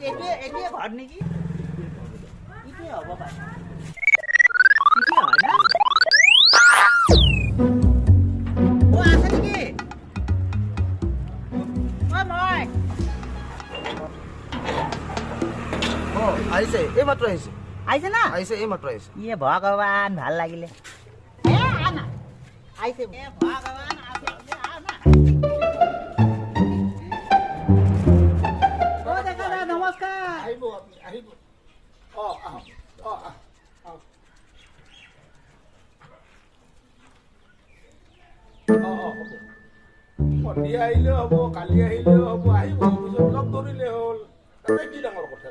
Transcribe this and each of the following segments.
চাওক এইটোৱে ঘৰ নেকি? ইটোৱে হ'ব পাৰে। ইটোৱে হয় না? অ আছে নেকি? মই আহিছে এই মাত্ৰ আহিছে আহিছে না? আহিছে এই মাত্ৰ আহিছে ইয়ে ভগৱান ভাল লাগিলে। আনা আহিছে ভগৱান নমস্কাৰ। আহিব আপুনি আহিব সন্ধিয়া আহিলেও হ'ব কালি আহিলেও হ'ব আহিব অফিচত লগ ধৰিলে হ'ল তাতে কি ডাঙৰ কথা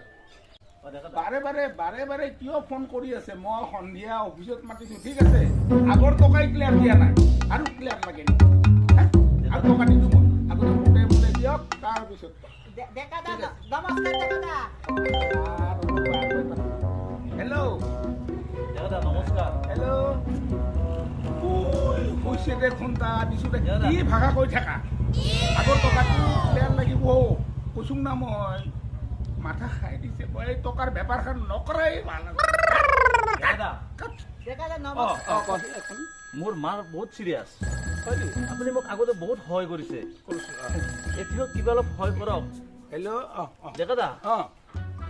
বাৰে বাৰে কিয় ফোন কৰি আছে মই সন্ধিয়া অফিচত মাতিছো ঠিক আছে আগৰ টকাই ক্লিয়াৰ দিয়া নাই আৰু ক্লিয়াৰ লাগে নেকি আৰু টকা দিছো মই আগতে মোটে মোটে দিয়ক তাৰপিছত হেল্ল' নমস্কাৰ। হেল্ল' কৈছে দে ফোনটা দিছো দে কি ভাষা কৈ থাকা আগৰ টকাটো ক্লিয়াৰ লাগিব কৈছোং না মই মাথা খাই দিছে মই এই টকাৰ বেপাৰখন নকৰাই ভাল মোৰ মাৰ বহুত চিৰিয়াছ আপুনি মোক আগতে বহুত সহায় কৰিছে এতিয়াও কিবা অলপ সহায় কৰক হেল্ল' ডেকা দা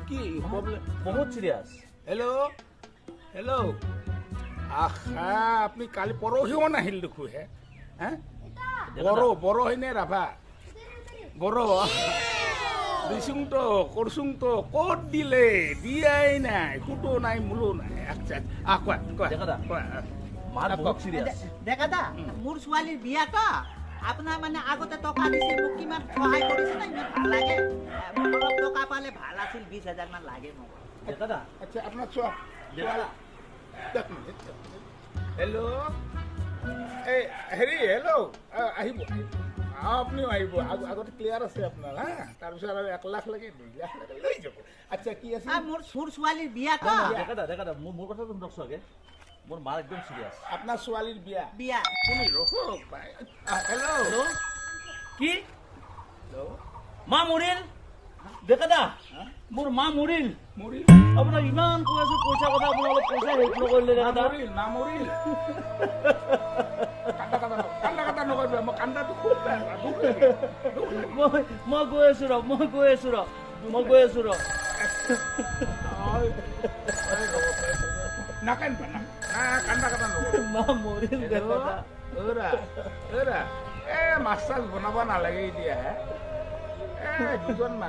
কি প্ৰব্লেম বহুত চিৰিয়াছ হেল্ল' হেল্ল' আহা আপুনি কালি পৰহিও নাহিল দেখো হে বড়ো হয়নে ৰাভা বড়ো দিছোং তো কৰছোং তো ক'ত দিলে দিয়াই নাই কুটো নাই মূলো নাই আচ্ছা কোৱা কোৱা ডেকা দা মাৰ বহুত চিৰিয়াছ দেখা দা মোৰ ছোৱালীৰ বিয়া তো আপোনাৰ মানে আগতে টকা দিছে মোক কিমান সহায় কৰিছে না ইমান ভাল লাগে মোক অলপ টকা পালে ভাল আছিল 20,000 মান লাগে মোক ডেকা দা আচ্ছা আপোনাৰ চোৱা হেল্ল' এই হেৰি হেল্ল' আহিব আপুনিও আহিব আগতে ক্লিয়াৰ আছে আপোনাৰ হা তাৰপিছত আৰু 1 লাখ লাগে 2 লাখ লাগে লৈ যাব আচ্ছা কি আছে মোৰ ছোৱালীৰ বিয়া তো ডেকা দা মোৰ কথাটো শুনক চোৱাগে মোৰ মাৰ একদম চিৰিয়াছ আপোনাৰ ছোৱালীৰ বিয়া বিয়া শুনি ৰখক হেল্ল' কি মা মৰিল ডেকা দা মোৰ মা মৰিল মৰিল আপোনাক ইমান কৈ আছো পইচা কথা আপুনি অলপ পইচা হেল্প নকৰিলে ডেকা দা মৰিল কান্দা নকৰিব মই কান্দাটো খুব বেয়া দুখ লাগে মই গৈ আছো ৰ নাকান্দিবা না কান্দা নকৰিব মা মৰিল ডেকা দা মাছ চাছ বনাব নালাগে এতিয়া দুজন মানুহ